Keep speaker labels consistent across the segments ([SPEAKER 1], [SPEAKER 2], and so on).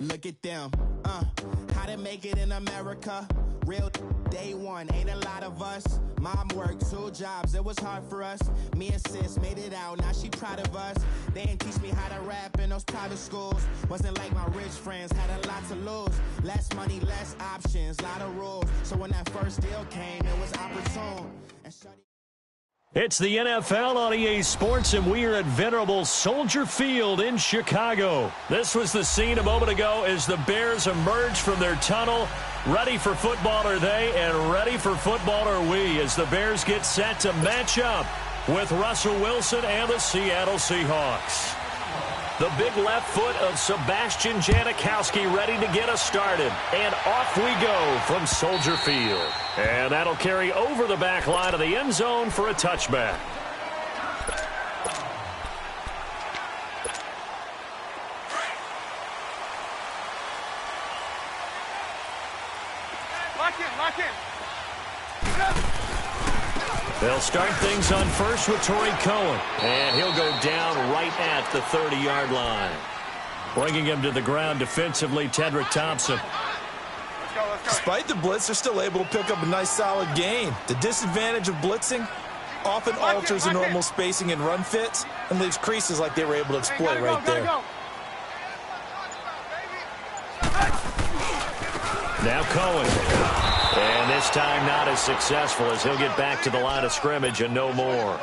[SPEAKER 1] Look at them, how to make it in America. Real day one, ain't a lot of us. Mom worked 2 jobs, it was hard for us. Me and sis made it out, now she proud of us. They didn't teach me how to rap in those private schools. Wasn't like my rich friends, had a lot to lose. Less money, less options, lot of rules. So when that first deal came, it was opportune.
[SPEAKER 2] It's the NFL on EA Sports, and we are at venerable Soldier Field in Chicago. This was the scene a moment ago as the Bears emerged from their tunnel. Ready for football are they, and ready for football are we, as the Bears get set to match up with Russell Wilson and the Seattle Seahawks. The big left foot of Sebastian Janikowski ready to get us started. And off we go from Soldier Field. And that'll carry over the back line of the end zone for a touchback.
[SPEAKER 3] Lock in.
[SPEAKER 2] They'll start things on first with Torrey Cohen. And he'll go down right at the 30-yard line. Bringing him to the ground defensively, Tedrick Thompson.
[SPEAKER 3] Let's go.
[SPEAKER 4] Despite the blitz, they're still able to pick up a nice solid gain. The disadvantage of blitzing often alters the normal spacing and run fits and leaves creases like they were able to exploit right there.
[SPEAKER 2] Now Cohen. And this time not as successful, as he'll get back to the line of scrimmage and no more.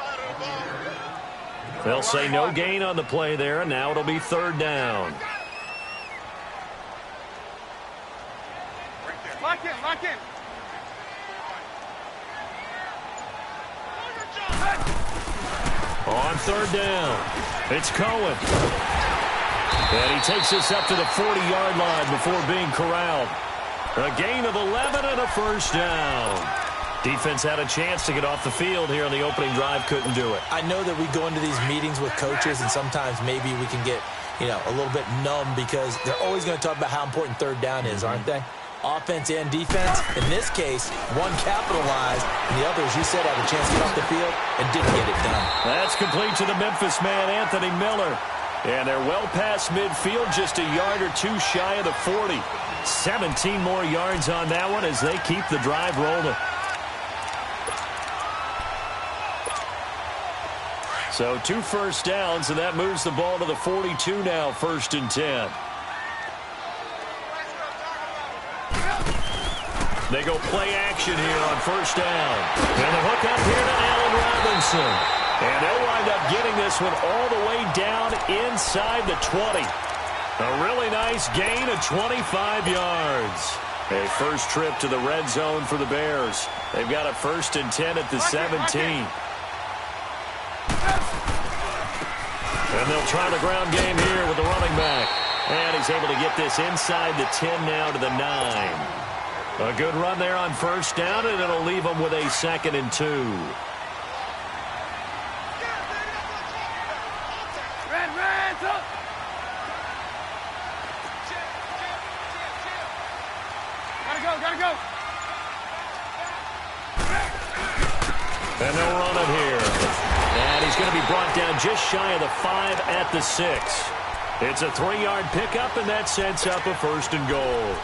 [SPEAKER 2] They'll say no gain on the play there, and now it'll be 3rd down.
[SPEAKER 3] Lock in.
[SPEAKER 2] On 3rd down, it's Cohen. And he takes this up to the 40-yard line before being corralled. A gain of 11 and a 1st down. Defense had a chance to get off the field here on the opening drive, couldn't do it.
[SPEAKER 4] I know that we go into these meetings with coaches, and sometimes maybe we can get, a little bit numb because they're always going to talk about how important 3rd down is, aren't they? Offense and defense. In this case, one capitalized, and the other, as you said, had a chance to get off the field and didn't get it done.
[SPEAKER 2] That's complete to the Memphis man, Anthony Miller. And they're well past midfield, just a yard or 2 shy of the 40. 17 more yards on that one as they keep the drive rolling. So 2 first downs, and that moves the ball to the 42 now, 1st and 10. They go play action here on 1st down. And the hook up here to Allen Robinson. And they'll wind up getting this one all the way down inside the 20. A really nice gain of 25 yards. A first trip to the red zone for the Bears. They've got a 1st and 10 at the 17. And they'll try the ground game here with the running back. And he's able to get this inside the 10 now to the 9. A good run there on 1st down, and it'll leave them with a 2nd and 2.
[SPEAKER 3] Gotta go.
[SPEAKER 2] And they'll run it here. And he's going to be brought down just shy of the 5 at the 6. It's a 3-yard pickup, and that sets up a 1st and goal.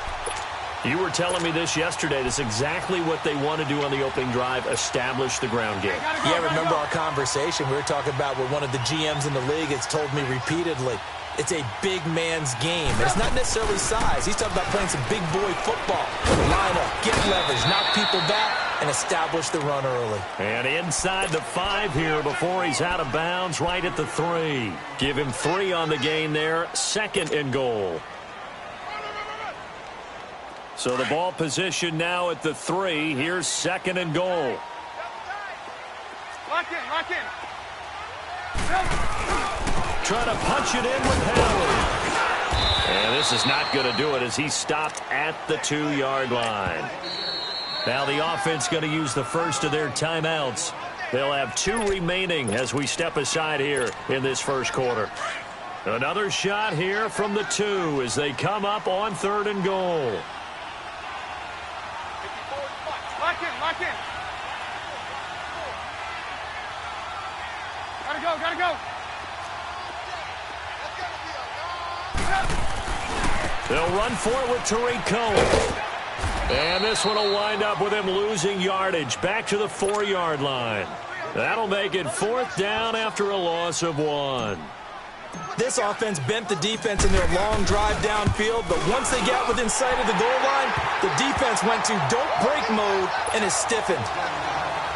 [SPEAKER 2] You were telling me this yesterday. This is exactly what they want to do on the opening drive, establish the ground game.
[SPEAKER 4] Yeah, remember our conversation? We were talking about what one of the GMs in the league has told me repeatedly. It's a big man's game. And it's not necessarily size. He's talking about playing some big boy football. Line up, get leverage, knock people back, and establish the run early.
[SPEAKER 2] And inside the 5 here before he's out of bounds, right at the 3. Give him 3 on the gain there, 2nd and goal. So the ball position now at the 3. Here's 2nd and goal.
[SPEAKER 3] Lock in.
[SPEAKER 2] Trying to punch it in with Howard. And this is not going to do it as he stopped at the 2-yard line. Now the offense going to use the first of their timeouts. They'll have 2 remaining as we step aside here in this first quarter. Another shot here from the 2 as they come up on 3rd and goal.
[SPEAKER 3] Lock in. Gotta go.
[SPEAKER 2] They'll run for it with Tariq Cohen. And this one will wind up with him losing yardage back to the 4-yard line. That'll make it 4th down after a loss of 1.
[SPEAKER 4] This offense bent the defense in their long drive downfield, but once they got within sight of the goal line, the defense went to don't break mode and is stiffened.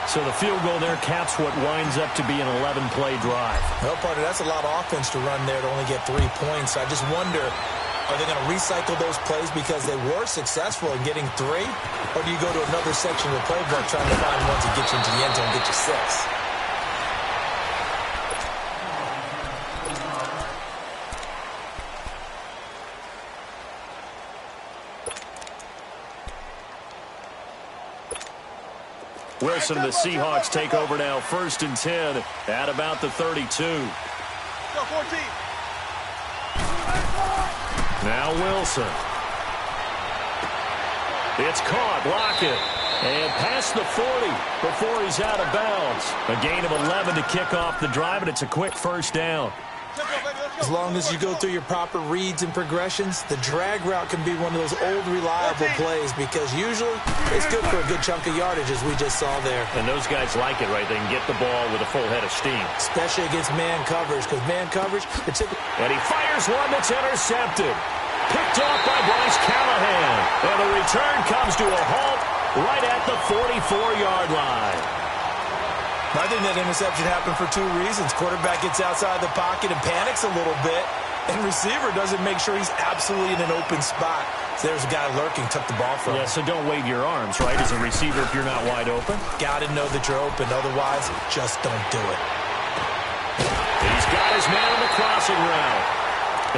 [SPEAKER 2] So the field goal there caps what winds up to be an 11-play drive.
[SPEAKER 4] Well, partner, that's a lot of offense to run there to only get 3 points. I just wonder, are they going to recycle those plays because they were successful in getting 3? Or do you go to another section of the playbook trying to find ones that get you into the end zone and get you 6?
[SPEAKER 2] Wilson and the Seahawks take over now, 1st and 10 at about the 32.
[SPEAKER 3] Go 14.
[SPEAKER 2] Now Wilson. It's caught, Lockett. And past the 40 before he's out of bounds. A gain of 11 to kick off the drive, and it's a quick 1st down.
[SPEAKER 4] As long as you go through your proper reads and progressions, the drag route can be one of those old reliable plays because usually it's good for a good chunk of yardage, as we just saw there.
[SPEAKER 2] And those guys like it, right? They can get the ball with a full head of steam.
[SPEAKER 4] Especially against man coverage, because man coverage,
[SPEAKER 2] and he fires one that's intercepted. Picked off by Bryce Callahan. And the return comes to a halt right at the 44-yard line.
[SPEAKER 4] I think that interception happened for 2 reasons. Quarterback gets outside the pocket and panics a little bit, and receiver doesn't make sure he's absolutely in an open spot. So there's a guy lurking, took the ball from him.
[SPEAKER 2] Yeah, so don't wave your arms, right, as a receiver if you're not wide open.
[SPEAKER 4] Got to know that you're open. Otherwise, just don't do it.
[SPEAKER 2] He's got his man on the crossing route.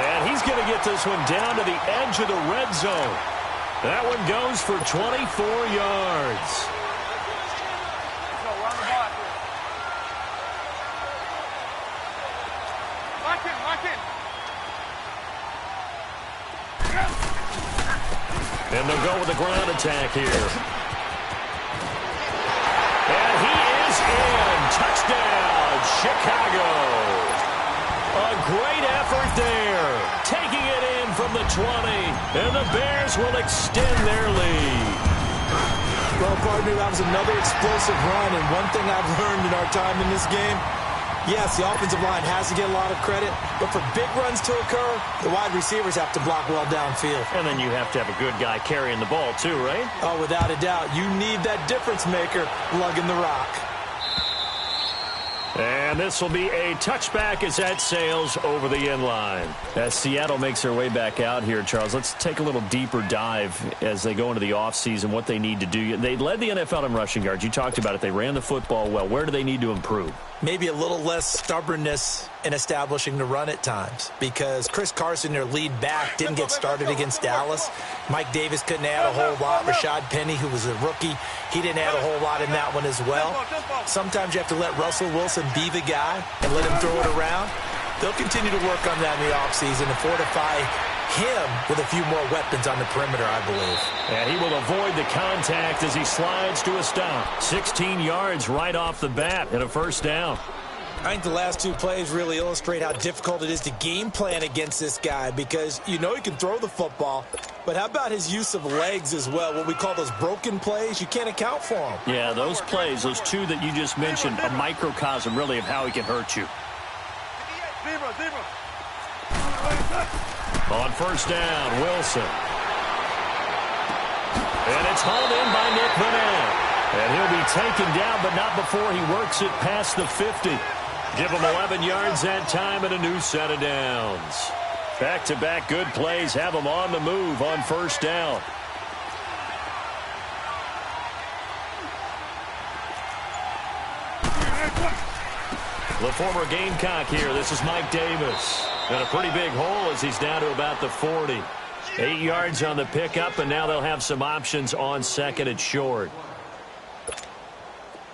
[SPEAKER 2] And he's going to get this one down to the edge of the red zone. That one goes for 24 yards. And they'll go with the ground attack here. And he is in. Touchdown, Chicago. A great effort there. Taking it in from the 20. And the Bears will extend their lead.
[SPEAKER 4] Well, partner, that was another explosive run. And one thing I've learned in our time in this game, yes, the offensive line has to get a lot of credit, but for big runs to occur, the wide receivers have to block well downfield.
[SPEAKER 2] And then you have to have a good guy carrying the ball too, right?
[SPEAKER 4] Oh, without a doubt. You need that difference maker lugging the rock.
[SPEAKER 2] And this will be a touchback as that sails over the end line. As Seattle makes their way back out here, Charles, let's take a little deeper dive as they go into the offseason, what they need to do. They led the NFL in rushing yards. You talked about it. They ran the football well. Where do they need to improve?
[SPEAKER 4] Maybe a little less stubbornness in establishing the run at times, because Chris Carson, their lead back, didn't get started against Dallas. Mike Davis couldn't add a whole lot. Rashad Penny, who was a rookie, he didn't add a whole lot in that one as well. Sometimes you have to let Russell Wilson be the guy and let him throw it around. They'll continue to work on that in the offseason and fortify him with a few more weapons on the perimeter, I believe.
[SPEAKER 2] And he will avoid the contact as he slides to a stop. 16 yards right off the bat and a 1st down.
[SPEAKER 4] I think the last 2 plays really illustrate how difficult it is to game plan against this guy, because you know he can throw the football, but how about his use of legs as well? What we call those broken plays, you can't account for them.
[SPEAKER 2] Yeah, those plays, those 2 that you just mentioned, a microcosm really of how he can hurt you. On 1st down, Wilson. And it's hauled in by Nick Vanette. And he'll be taken down, but not before he works it past the 50. Give him 11 yards that time and a new set of downs. Back-to-back good plays have him on the move on 1st down. The former Gamecock here. This is Mike Davis. And a pretty big hole as he's down to about the 40. 8 yards on the pickup, and now they'll have some options on 2nd and short.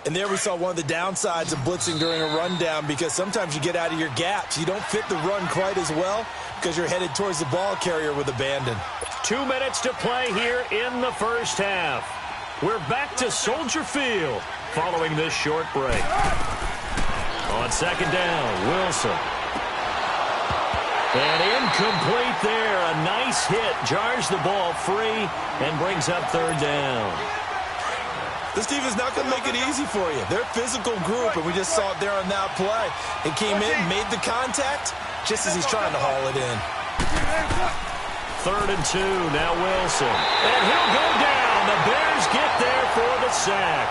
[SPEAKER 4] And there we saw one of the downsides of blitzing during a rundown, because sometimes you get out of your gaps. You don't fit the run quite as well because you're headed towards the ball carrier with abandon.
[SPEAKER 2] 2 minutes to play here in the 1st half. We're back to Soldier Field following this short break. On 2nd down, Wilson. And incomplete there. A nice hit. Jars the ball free and brings up third down.
[SPEAKER 4] This defense is not going to make it easy for you. They're a physical group, and we just saw it there on that play. It came in, made the contact, just as he's trying to haul it in.
[SPEAKER 2] 3rd and 2. Now Wilson. And he'll go down. The Bears get there for the sack.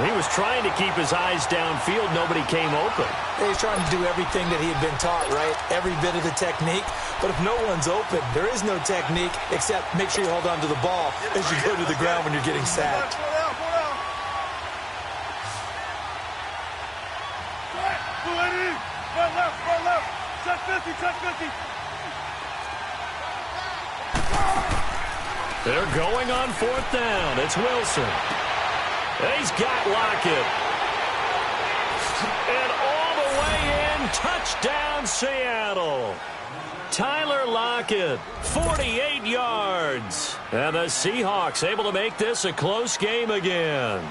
[SPEAKER 2] He was trying to keep his eyes downfield. Nobody came open.
[SPEAKER 4] He's trying to do everything that he had been taught, right? Every bit of the technique. But if no one's open, there is no technique except make sure you hold on to the ball as you go to the ground when you're getting sacked.
[SPEAKER 2] They're going on 4th down. It's Wilson. He's got Lockett. And all the way in, touchdown Seattle. Tyler Lockett, 48 yards. And the Seahawks able to make this a close game again.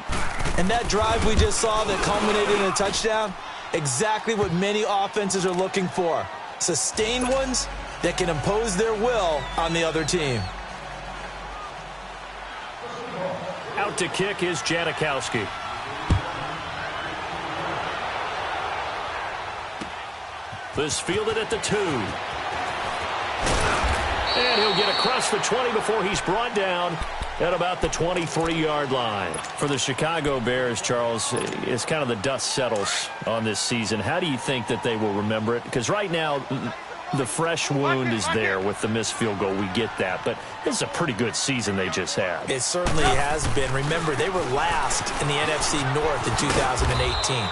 [SPEAKER 4] And that drive we just saw that culminated in a touchdown, exactly what many offenses are looking for. Sustained ones that can impose their will on the other team.
[SPEAKER 2] Out to kick is Janikowski. This fielded at the 2. And he'll get across the 20 before he's brought down at about the 23-yard line. For the Chicago Bears, Charles, it's kind of the dust settles on this season. How do you think that they will remember it? Because right now, the fresh wound is there with the missed field goal. We get that. But this is a pretty good season they just had.
[SPEAKER 4] It certainly has been. Remember, they were last in the NFC North in 2018.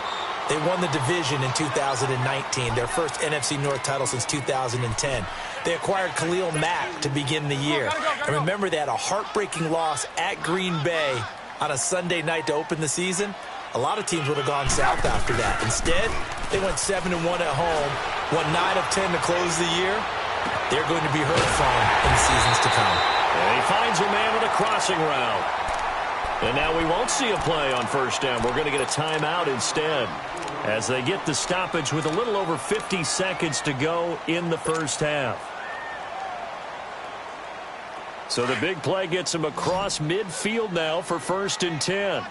[SPEAKER 4] They won the division in 2019, their first NFC North title since 2010. They acquired Khalil Mack to begin the year. And remember, they had a heartbreaking loss at Green Bay on a Sunday night to open the season. A lot of teams would have gone south after that. Instead, they went 7-1 at home, won 9 of 10 to close the year. They're going to be heard from in the seasons to come.
[SPEAKER 2] And he finds a man with a crossing route. And now we won't see a play on 1st down. We're going to get a timeout instead as they get the stoppage with a little over 50 seconds to go in the 1st half. So the big play gets him across midfield now for 1st and 10.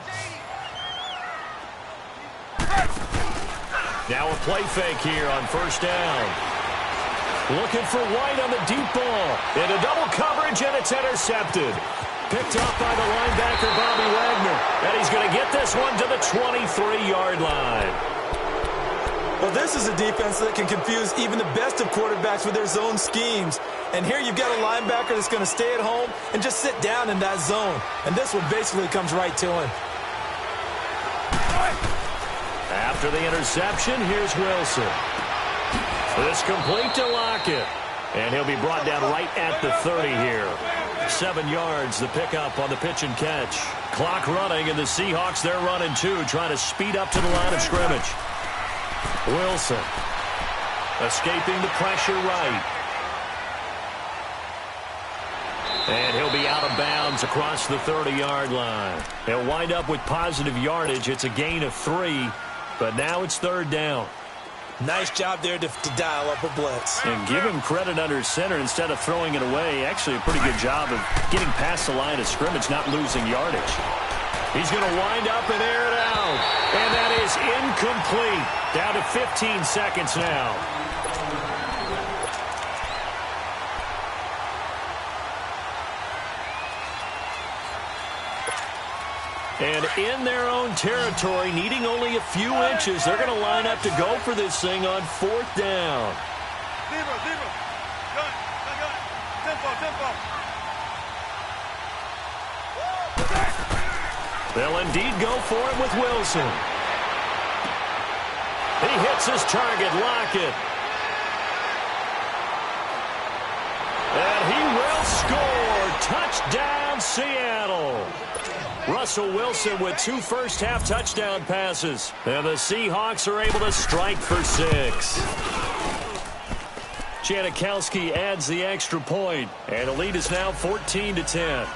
[SPEAKER 2] Now a play fake here on 1st down. Looking for White on the deep ball. Into double coverage, and it's intercepted. Picked off by the linebacker, Bobby Wagner. And he's going to get this one to the 23-yard line.
[SPEAKER 4] Well, this is a defense that can confuse even the best of quarterbacks with their zone schemes. And here you've got a linebacker that's going to stay at home and just sit down in that zone. And this one basically comes right to him.
[SPEAKER 2] After the interception, here's Wilson. This complete to Lockett. And he'll be brought down right at the 30 here. 7 yards, the pickup on the pitch and catch. Clock running, and the Seahawks, they're running too, trying to speed up to the line of scrimmage. Wilson escaping the pressure right. And he'll be out of bounds across the 30-yard line. He'll wind up with positive yardage. It's a gain of 3, but now it's 3rd down.
[SPEAKER 4] Nice job there to dial up a blitz.
[SPEAKER 2] And give him credit under center instead of throwing it away. Actually, a pretty good job of getting past the line of scrimmage, not losing yardage. He's going to wind up and air it out. And that is incomplete. Down to 15 seconds now. And in their own territory, needing only a few inches, they're going to line up to go for this thing on 4th down. They'll indeed go for it with Wilson. He hits his target, Lockett. And he will score. Touchdown, Seattle. Russell Wilson with 2 first-half touchdown passes. And the Seahawks are able to strike for 6. Janikowski adds the extra point, and the lead is now 14-10.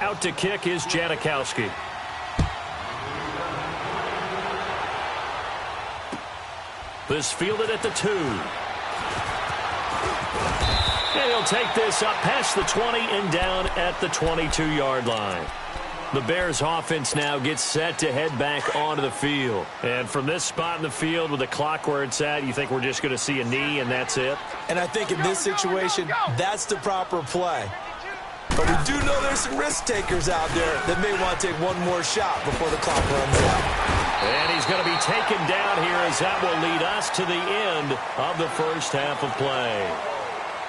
[SPEAKER 2] Out to kick is This fielded at the 2. And he'll take this up past the 20 and down at the 22-yard line. The Bears offense now gets set to head back onto the field. And from this spot in the field with the clock where it's at, you think we're just going to see a knee and that's it?
[SPEAKER 4] And I think in this situation, that's the proper play. But we do know there's some risk takers out there that may want to take one more shot before the clock runs out.
[SPEAKER 2] And he's going to be taken down here as that will lead us to the end of the first half of play.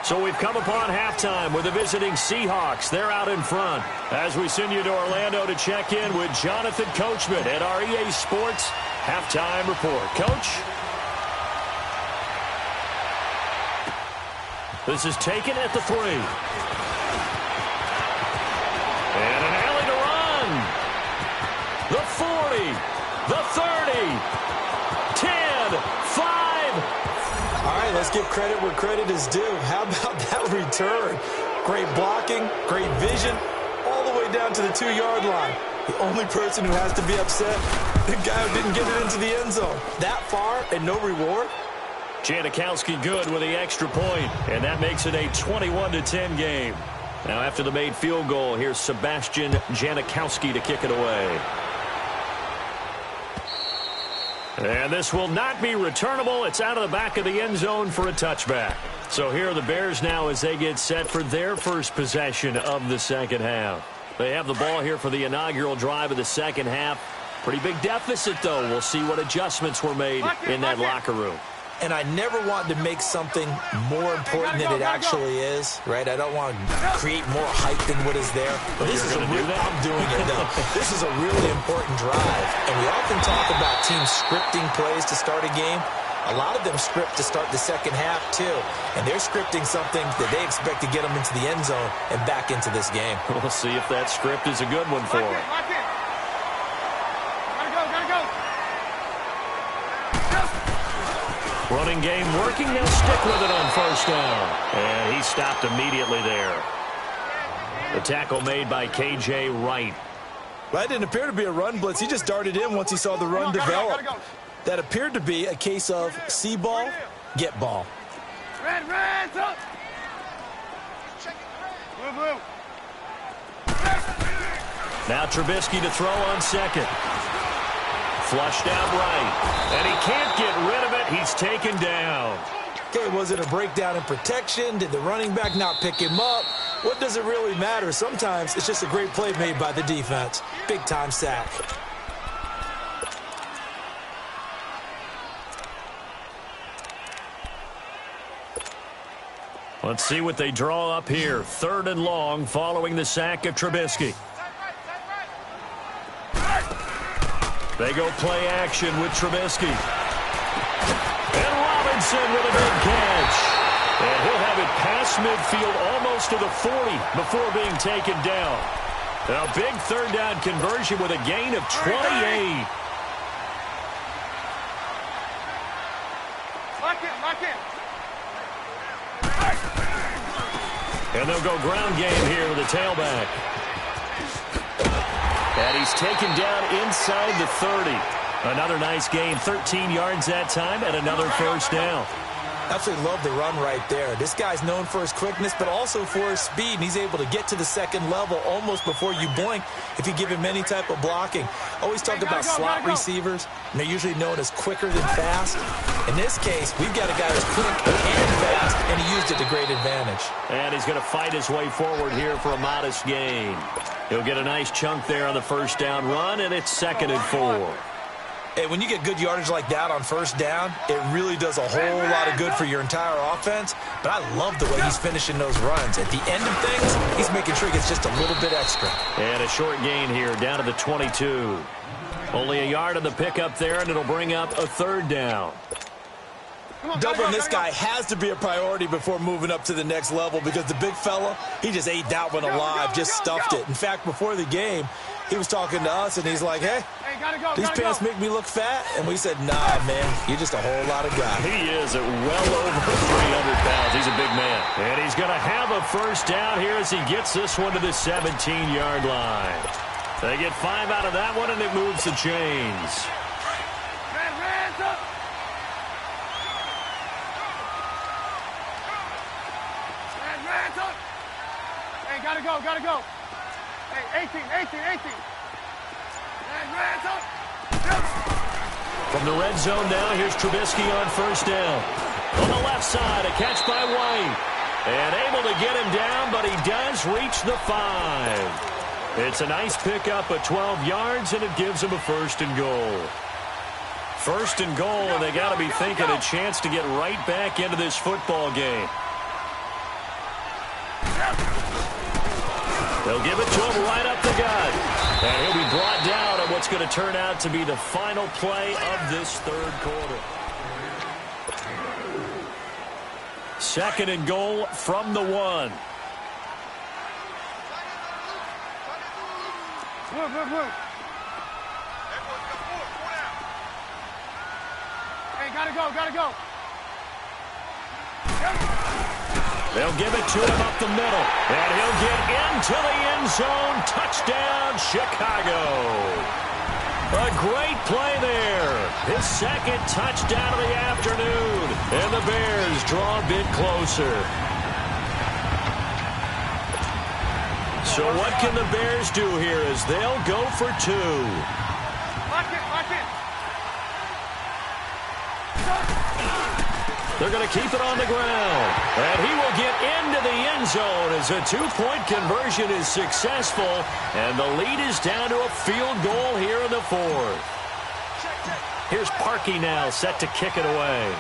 [SPEAKER 2] So we've come upon halftime with the visiting Seahawks. They're out in front. As we send you to Orlando to check in with Jonathan Coachman at our EA Sports Halftime Report. Coach? This is taken at the 3. And an alley to run. The 40. The 30. 10. 5.
[SPEAKER 4] All right, let's give credit where credit is due. How about that return? Great blocking, great vision, all the way down to the 2-yard line. The only person who has to be upset, the guy who didn't get it into the end zone. That far and no reward?
[SPEAKER 2] Janikowski good with the extra point, and that makes it a 21-10 game. Now after the made field goal, here's Sebastian Janikowski to kick it away. And this will not be returnable. It's out of the back of the end zone for a touchback. So here are the Bears now as they get set for their first possession of the second half. They have the ball here for the inaugural drive of the second half. Pretty big deficit, though. We'll see what adjustments were made in that locker room.
[SPEAKER 4] And I never want to make something more important than it actually is, right? I don't want to create more hype than what is there. But this is I'm doing it, though. This is a really important drive. And we often talk about teams scripting plays to start a game. A lot of them script to start the second half, too. And they're scripting something that they expect to get them into the end zone and back into this game.
[SPEAKER 2] We'll see if that script is a good one for them. Running game working. They'll stick with it on first down. And he stopped immediately there. The tackle made by K.J. Wright.
[SPEAKER 4] Well, that didn't appear to be a run blitz. He just darted in once he saw the run develop. That appeared to be a case of see ball, get ball.
[SPEAKER 2] Now Trubisky to throw on second. Flushed out right. And he can't get rid of it. He's taken down.
[SPEAKER 4] Okay, was it a breakdown in protection? Did the running back not pick him up? What does it really matter? Sometimes it's just a great play made by the defense. Big-time sack.
[SPEAKER 2] Let's see what they draw up here. 3rd and long following the sack of Trubisky. They go play action with Trubisky. And Robinson with a big catch. And he'll have it past midfield almost to the 40 before being taken down. A big 3rd down conversion with a gain of 28.
[SPEAKER 3] Lock it.
[SPEAKER 2] And they'll go ground game here with the tailback. And he's taken down inside the 30. Another nice gain, 13 yards that time, and another first down.
[SPEAKER 4] Absolutely love the run right there. This guy's known for his quickness, but also for his speed, and he's able to get to the second level almost before you blink if you give him any type of blocking. Always talk about slot receivers, and they're usually known as quicker than fast. In this case, we've got a guy who's quick and fast, and he used it to great advantage.
[SPEAKER 2] And he's going to fight his way forward here for a modest gain. He'll get a nice chunk there on the first down run, and it's 2nd and 4.
[SPEAKER 4] Hey, when you get good yardage like that on first down, it really does a whole lot of good for your entire offense. But I love the way he's finishing those runs. At the end of things, he's making sure he gets just a little bit extra.
[SPEAKER 2] And a short gain here down to the 22. Only a yard on the pickup there, and it'll bring up a 3rd down.
[SPEAKER 4] Doubling this guy has to be a priority before moving up to the next level because the big fella, he just ate that one alive, just stuffed it. In fact, before the game, he was talking to us, and he's like, hey, these pants make me look fat. And we said, nah, man, you're just a whole lot of guy.
[SPEAKER 2] He is at well over 300 pounds. He's a big man. And he's going to have a first down here as he gets this one to the 17-yard line. They get 5 out of that one, and it moves the chains.
[SPEAKER 3] Hey, gotta go, gotta go. Hey, 18.
[SPEAKER 2] From the red zone now, here's Trubisky on first down. On the left side, a catch by White. And able to get him down, but he does reach the 5. It's a nice pickup at 12 yards, and it gives him a 1st and goal. 1st and goal, and they got to be thinking a chance to get right back into this football game. They'll give it to him right up the gut. And he'll be brought down on what's going to turn out to be the final play of this 3rd quarter. 2nd and goal from the 1.
[SPEAKER 3] Look. Hey, gotta go.
[SPEAKER 2] They'll give it to him up the middle. And he'll get into the end zone. Touchdown, Chicago. A great play there. His 2nd touchdown of the afternoon. And the Bears draw a bit closer. So what can the Bears do here as they'll go for 2?
[SPEAKER 3] Lock it.
[SPEAKER 2] They're going to keep it on the ground. And he will get into the end zone as a 2-point conversion is successful. And the lead is down to a field goal here in the 4th. Here's Parkey now set to kick it away.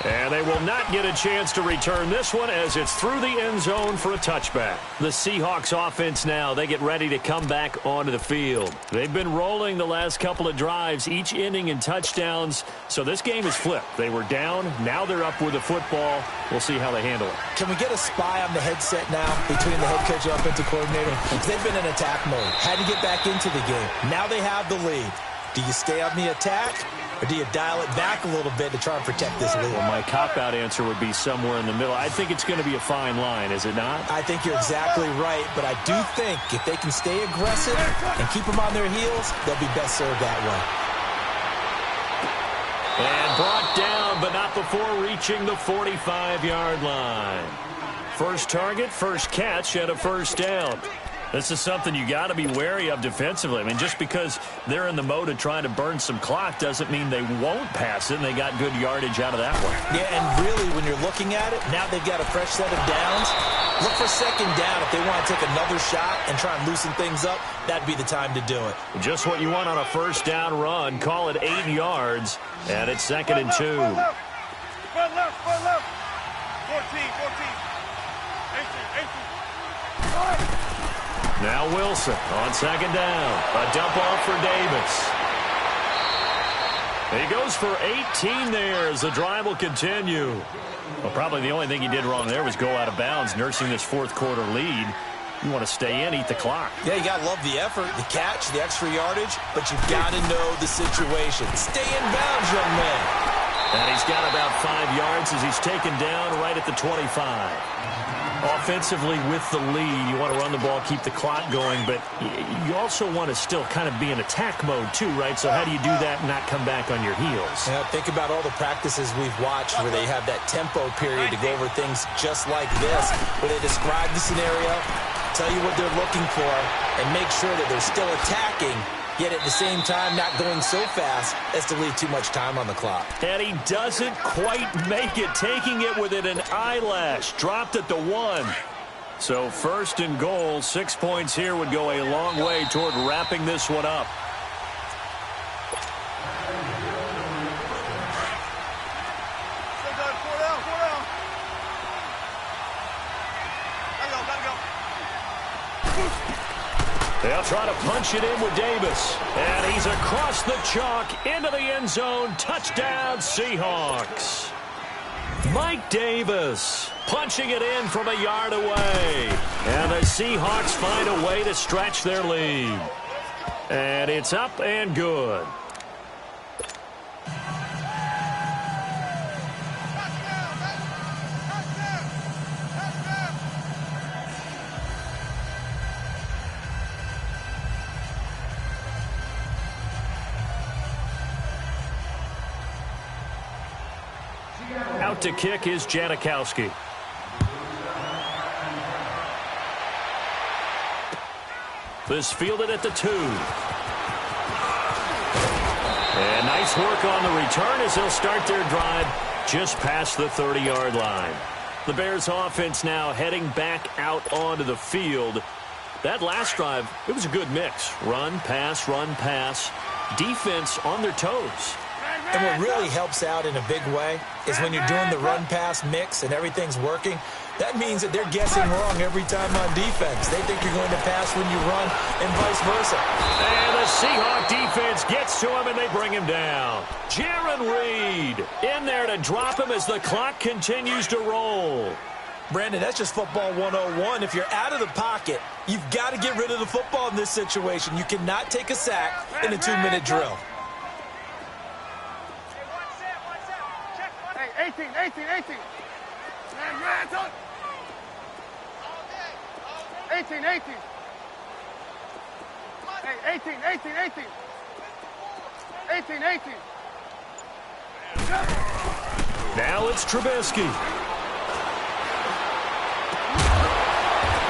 [SPEAKER 2] And they will not get a chance to return this one as it's through the end zone for a touchback. The Seahawks offense now, they get ready to come back onto the field. They've been rolling the last couple of drives, each ending in touchdowns. So this game is flipped. They were down, now they're up with the football. We'll see how they handle it.
[SPEAKER 4] Can we get a spy on the headset now between the head coach and offensive coordinator? They've been in attack mode. Had to get back into the game. Now they have the lead. Do you stay on the attack? Or do you dial it back a little bit to try and protect this lead?
[SPEAKER 2] Well, my cop-out answer would be somewhere in the middle. I think it's going to be a fine line, is it not?
[SPEAKER 4] I think you're exactly right, but I do think if they can stay aggressive and keep them on their heels, they'll be best served that way.
[SPEAKER 2] And brought down, but not before reaching the 45-yard line. First target, first catch, and a 1st down. This is something you got to be wary of defensively. I mean, just because they're in the mode of trying to burn some clock doesn't mean they won't pass it, and they got good yardage out of that one.
[SPEAKER 4] Yeah, and really, when you're looking at it, now they've got a fresh set of downs. Look for 2nd down. If they want to take another shot and try and loosen things up, that'd be the time to do it.
[SPEAKER 2] Just what you want on a 1st down run. Call it 8 yards, and it's 2nd and 2.
[SPEAKER 3] Foot left. 14. 18.
[SPEAKER 2] Now Wilson on 2nd down. A dump off for Davis. He goes for 18 there as the drive will continue. Well, probably the only thing he did wrong there was go out of bounds, nursing this 4th quarter lead. You want to stay in, eat the clock.
[SPEAKER 4] Yeah, you got to love the effort, the catch, the extra yardage, but you've got to know the situation. Stay in bounds, young man.
[SPEAKER 2] And he's got about 5 yards as he's taken down right at the 25. Offensively with the lead, you want to run the ball, keep the clock going, but you also want to still kind of be in attack mode too, right? So how do you do that and not come back on your heels?
[SPEAKER 4] Yeah, think about all the practices we've watched where they have that tempo period to go over things just like this, where they describe the scenario, tell you what they're looking for, and make sure that they're still attacking, yet at the same time not going so fast as to leave too much time on the clock.
[SPEAKER 2] And he doesn't quite make it, taking it within an eyelash. Dropped at the 1. So 1st and goal, 6 points here would go a long way toward wrapping this one up. They'll try to punch it in with Davis. And he's across the chalk into the end zone. Touchdown, Seahawks. Mike Davis punching it in from a yard away. And the Seahawks find a way to stretch their lead. And it's up and good. Out to kick is Janikowski. This fielded at the 2. And nice work on the return as they'll start their drive just past the 30-yard line. The Bears offense now heading back out onto the field. That last drive, it was a good mix. Run, pass, defense on their toes.
[SPEAKER 4] And what really helps out in a big way is when you're doing the run-pass mix and everything's working, that means that they're guessing wrong every time on defense. They think you're going to pass when you run and vice versa.
[SPEAKER 2] And the Seahawk defense gets to him and they bring him down. Jaron Reed in there to drop him as the clock continues to roll.
[SPEAKER 4] Brandon, that's just football 101. If you're out of the pocket, you've got to get rid of the football in this situation. You cannot take a sack in a 2-minute drill.
[SPEAKER 3] Hey, 18. Man, 18. Hey, 18.
[SPEAKER 2] Now it's Trubisky.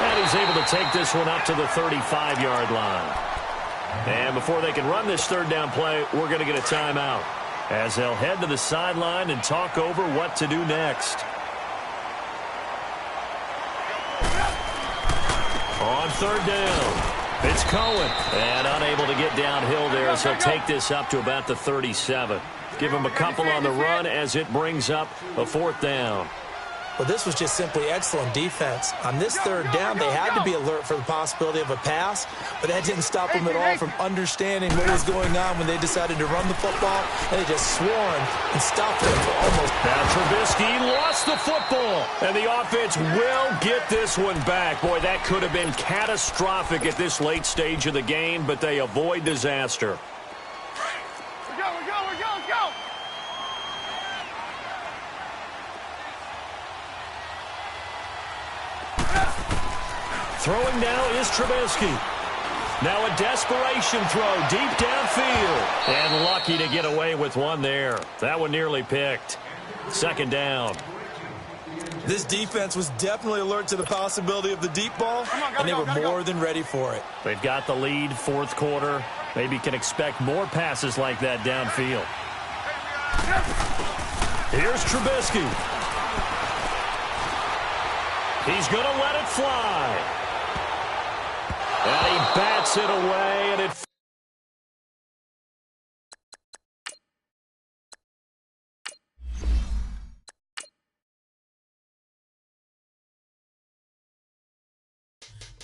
[SPEAKER 2] And he's able to take this one up to the 35-yard line. And before they can run this third down play, we're going to get a timeout, as they'll head to the sideline and talk over what to do next. On third down, it's Cohen. And unable to get downhill there, so he'll take this up to about the 37. Give him a couple on the run as it brings up a 4th down.
[SPEAKER 4] Well, this was just simply excellent defense. On this third down, they had to be alert for the possibility of a pass, but that didn't stop them at all from understanding what was going on when they decided to run the football, and they just swarmed and stopped them for almost.
[SPEAKER 2] Now Trubisky lost the football, and the offense will get this one back. Boy, that could have been catastrophic at this late stage of the game, but they avoid disaster.
[SPEAKER 3] We're go.
[SPEAKER 2] Throwing now is Trubisky. Now a desperation throw deep downfield. And lucky to get away with one there. That one nearly picked. 2nd down.
[SPEAKER 4] This defense was definitely alert to the possibility of the deep ball, and they were more than ready for it.
[SPEAKER 2] They've got the lead, 4th quarter. Maybe can expect more passes like that downfield. Here's Trubisky. He's going to let it fly. And he bats it away, and it...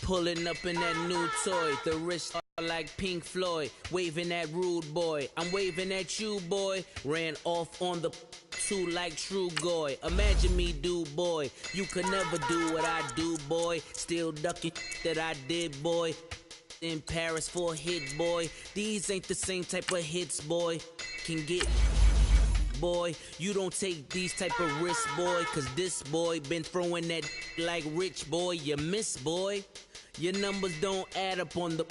[SPEAKER 5] Pulling up in that new toy, the wrist like Pink Floyd, waving at rude boy. I'm waving at you, boy. Ran off on the 2 like True Goy. Imagine me, do boy. You could never do what I do, boy. Still ducking that I did, boy. In Paris for a hit, boy. These ain't the same type of hits, boy. Can get, boy. You don't take these type of risks, boy. Cause this boy been throwing that like Rich, boy. You miss, boy. Your numbers don't add up on the...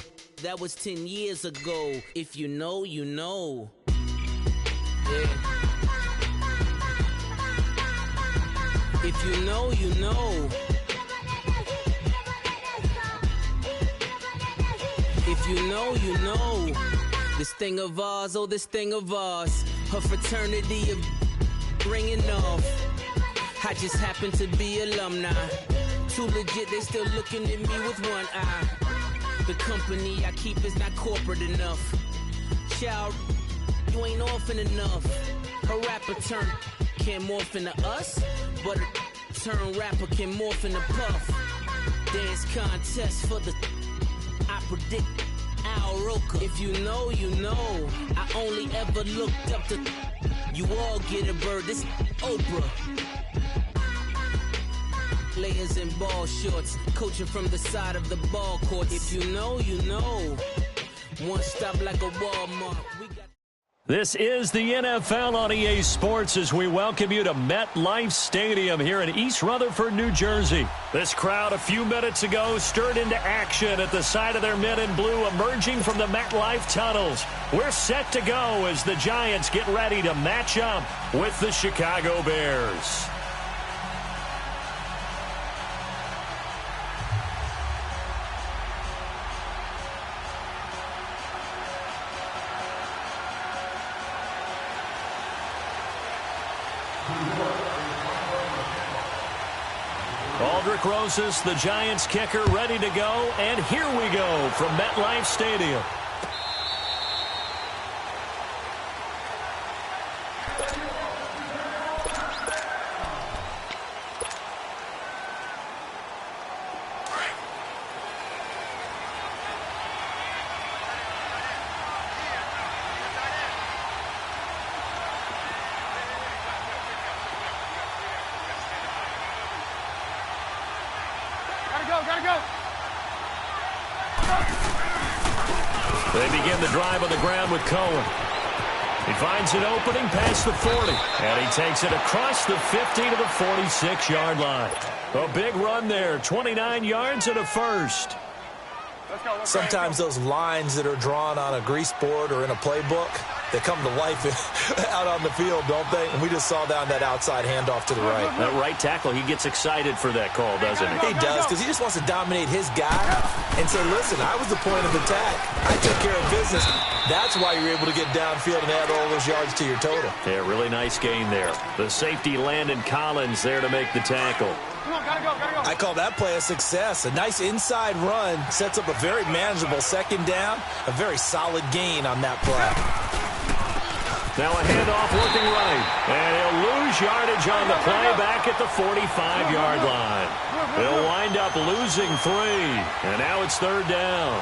[SPEAKER 5] That was 10 years ago. If you know, you know. Yeah. If you know, you know. If you know, you know. This thing of ours, oh, this thing of ours. Her fraternity of ringing off. I just happen to be alumni. Too legit, they still looking at me with one eye. The company I keep is not corporate enough. Child, you ain't orphan enough. A rapper turn can't morph into us, but a turn rapper can morph into Puff. Dance contest for the... I predict Al Roker. If you know, you know. I only ever looked up to... You all get a bird, this Oprah. Layers in ball shorts, coaching from the side of the ball court. If you know, you know. One stop like a Walmart. We got
[SPEAKER 2] This is the NFL on EA Sports as we welcome you to MetLife Stadium here in East Rutherford, New Jersey. This crowd a few minutes ago stirred into action at the side of their men in blue emerging from the MetLife tunnels. We're set to go as the Giants get ready to match up with the Chicago Bears. Aldrich Rosas, the Giants kicker, ready to go. And here we go from MetLife Stadium. They begin the drive on the ground with Cohen. He finds an opening past the 40, and he takes it across the 50 to the 46-yard line. A big run there, 29 yards and a first.
[SPEAKER 4] Sometimes those lines that are drawn on a grease board or in a playbook, they come to life out on the field, don't they? And we just saw that on that outside handoff to the right.
[SPEAKER 2] That right tackle, he gets excited for that call, doesn't he?
[SPEAKER 4] He does, because he just wants to dominate his guy and say, listen, I was the point of attack. I took care of business. That's why you're able to get downfield and add all those yards to your total.
[SPEAKER 2] Yeah, really nice gain there. The safety Landon Collins there to make the tackle.
[SPEAKER 3] Come on, gotta go.
[SPEAKER 4] I call that play a success. A nice inside run sets up a very manageable second down, a very solid gain on that play.
[SPEAKER 2] Now a handoff looking right, and he'll lose yardage on the play back at the 45-yard line. He'll wind up losing 3, and now it's third down.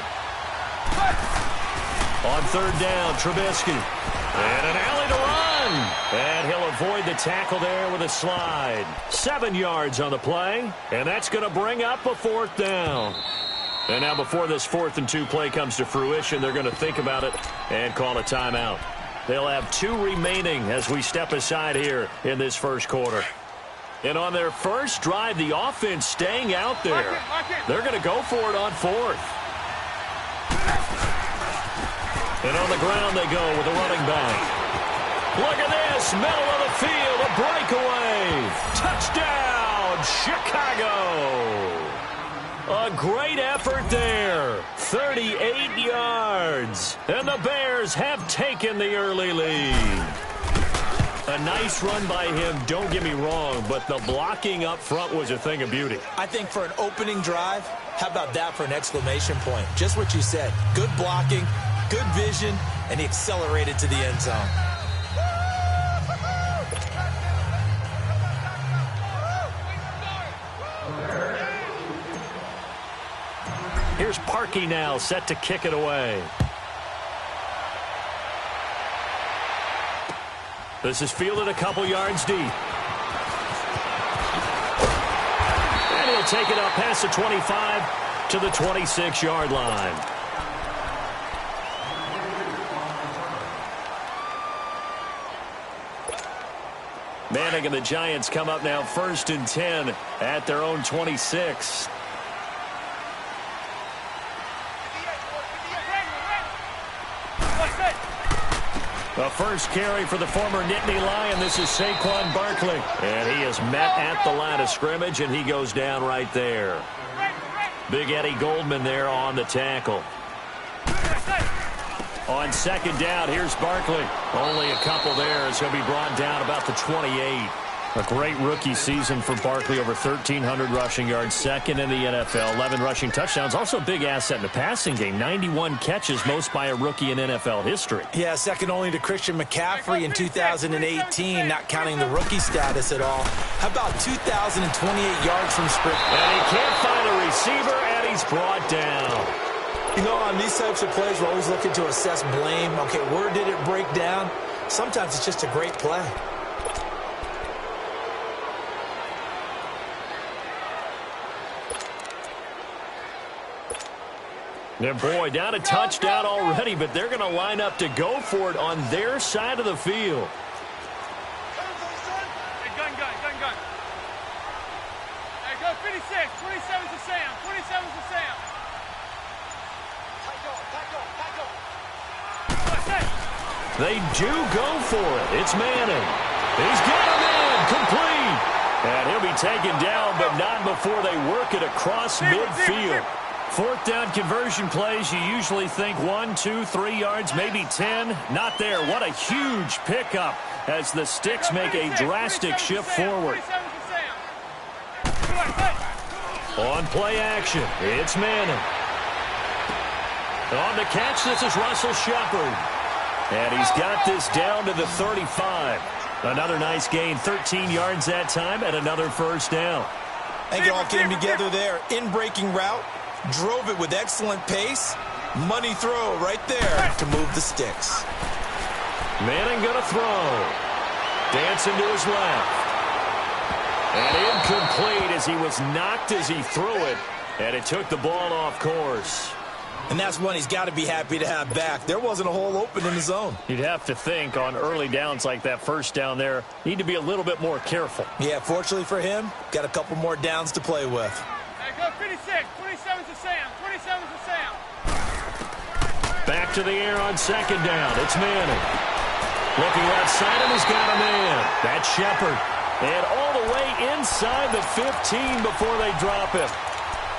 [SPEAKER 2] On third down, Trubisky, and an alley to run, and he'll avoid the tackle there with a slide. 7 yards on the play, and that's going to bring up a fourth down. And now before this 4th and 2 play comes to fruition, they're going to think about it and call a timeout. They'll have 2 remaining as we step aside here in this first quarter. And on their first drive, the offense staying out there. They're going to go for it on 4th. And on the ground they go with a running back. Look at this, middle of the field, a breakaway. Touchdown, Chicago. A great effort there. 38 yards. And the Bears have taken the early lead. A nice run by him, don't get me wrong, but the blocking up front was a thing of beauty.
[SPEAKER 4] I think for an opening drive, how about that for an exclamation point? Just what you said. Good blocking, good vision, and he accelerated to the end zone.
[SPEAKER 2] Here's Parkey now, set to kick it away. This is fielded a couple yards deep. And he'll take it up past the 25 to the 26-yard line. Manning and the Giants come up now 1st and 10 at their own 26. The first carry for the former Nittany Lion. This is Saquon Barkley. And he is met at the line of scrimmage, and he goes down right there. Big Eddie Goldman there on the tackle. On second down, here's Barkley. Only a couple there as he'll be brought down about the 28. A great rookie season for Barkley, over 1,300 rushing yards, second in the NFL, 11 rushing touchdowns. Also a big asset in the passing game, 91 catches, most by a rookie in NFL history.
[SPEAKER 4] Yeah, second only to Christian McCaffrey in 2018, not counting the rookie status at all. How about 2,028 yards from script?
[SPEAKER 2] And he can't find a receiver, and he's brought down.
[SPEAKER 4] You know, on these types of plays, we're always looking to assess blame. Okay, where did it break down? Sometimes it's just a great play.
[SPEAKER 2] Yeah, boy, down a touchdown already, but they're going to line up to go for it on their side of the field.
[SPEAKER 3] Hey, gun. Hey, go 56. 27's to Sam. 27's to Sam.
[SPEAKER 2] They do go for it. It's Manning. He's got a man complete. And he'll be taken down, but not before they work it across midfield. Fourth down conversion plays, you usually think 1, 2, 3 yards, maybe 10. Not there. What a huge pickup as the Sticks make a drastic shift forward. On play action, it's Manning. On the catch, this is Russell Shepard. And he's got this down to the 35. Another nice gain, 13 yards that time, and another first down.
[SPEAKER 4] I think it all came together there. In-breaking route, drove it with excellent pace. Money throw right there to move the Sticks.
[SPEAKER 2] Manning going to throw. Dancing to his left. And incomplete as he was knocked as he threw it. And it took the ball off course.
[SPEAKER 4] And that's one he's got to be happy to have back. There wasn't a hole open in the zone.
[SPEAKER 2] You'd have to think on early downs like that first down there, need to be a little bit more careful.
[SPEAKER 4] Yeah, fortunately for him, got a couple more downs to play with.
[SPEAKER 3] Hey, go 56. 27's to Sam. 27's to Sam.
[SPEAKER 2] Back to the air on second down. It's Manning. Looking left side, and he's got a man. That's Shepard. And all the way inside the 15 before they drop him.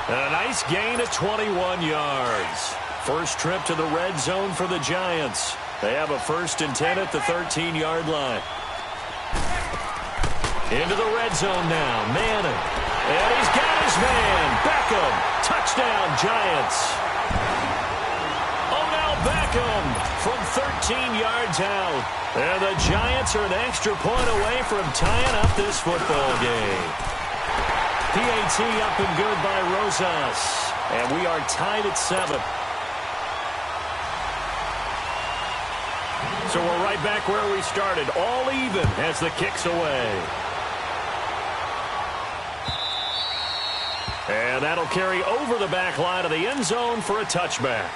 [SPEAKER 2] A nice gain of 21 yards. First trip to the red zone for the Giants. They have a 1st and 10 at the 13-yard line. Into the red zone now. Manning. And he's got his man. Beckham. Touchdown, Giants. Odell Beckham from 13 yards out. And the Giants are an extra point away from tying up this football game. PAT up and good by Rosas. And we are tied at 7. So we're right back where we started. All even as the kick's away. And that'll carry over the back line of the end zone for a touchback.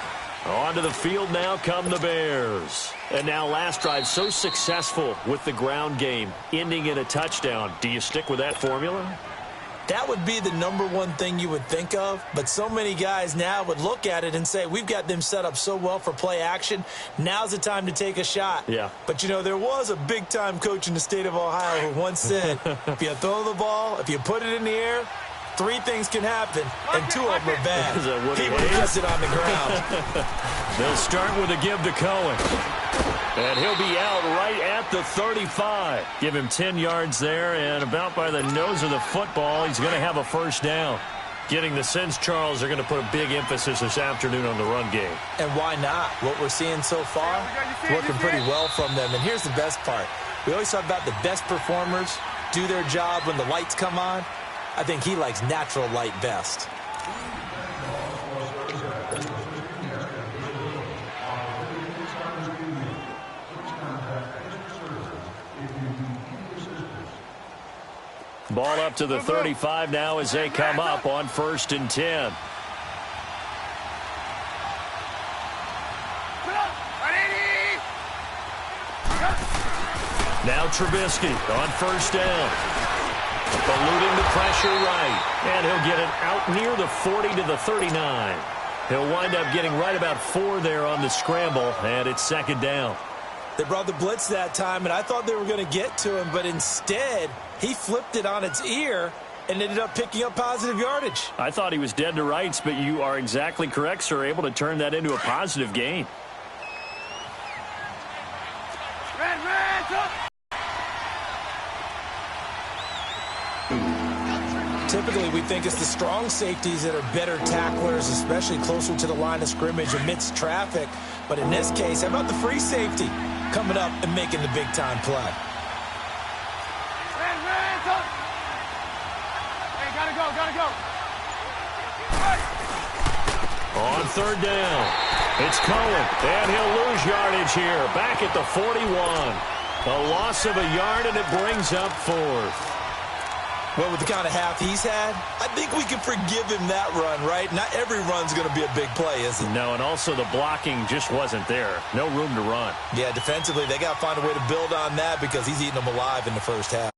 [SPEAKER 2] Onto the field now come the Bears. And now last drive so successful with the ground game, ending in a touchdown. Do you stick with that formula?
[SPEAKER 4] That would be the #1 thing you would think of, but so many guys now would look at it and say, we've got them set up so well for play action, now's the time to take a shot.
[SPEAKER 2] Yeah.
[SPEAKER 4] But, you know, there was a big-time coach in the state of Ohio who once said, if you throw the ball, if you put it in the air, 3 things can happen, and 2 of them are bad. He would have kept it on the ground.
[SPEAKER 2] They'll start with a give to Cohen. And he'll be out right at the 35. Give him 10 yards there, and about by the nose of the football, he's going to have a first down. Getting the sense, Charles, they're going to put a big emphasis this afternoon on the run game.
[SPEAKER 4] And why not? What we're seeing so far, working pretty well from them. And here's the best part. We always talk about the best performers do their job when the lights come on. I think he likes natural light best.
[SPEAKER 2] Ball up to the 35 now as they come up on 1st and 10. Now Trubisky on 1st down. Eluding the pressure right. And he'll get it out near the 40 to the 39. He'll wind up getting right about 4 there on the scramble, and it's 2nd down.
[SPEAKER 4] They brought the blitz that time, and I thought they were going to get to him, but instead he flipped it on its ear and ended up picking up positive yardage.
[SPEAKER 2] I thought he was dead to rights, but you are exactly correct, sir, able to turn that into a positive gain.
[SPEAKER 4] Typically, we think it's the strong safeties that are better tacklers, especially closer to the line of scrimmage amidst traffic. But in this case, how about the free safety coming up and making the big-time play?
[SPEAKER 3] Hey, gotta go.
[SPEAKER 2] On 3rd down, it's Cohen, and he'll lose yardage here. Back at the 41. A loss of a yard, and it brings up 4th.
[SPEAKER 4] Well, with the kind of half he's had, I think we can forgive him that run, right? Not every run's going to be a big play, is it?
[SPEAKER 2] No, and also the blocking just wasn't there. No room to run.
[SPEAKER 4] Yeah, defensively, they got to find a way to build on that because he's eating them alive in the first half.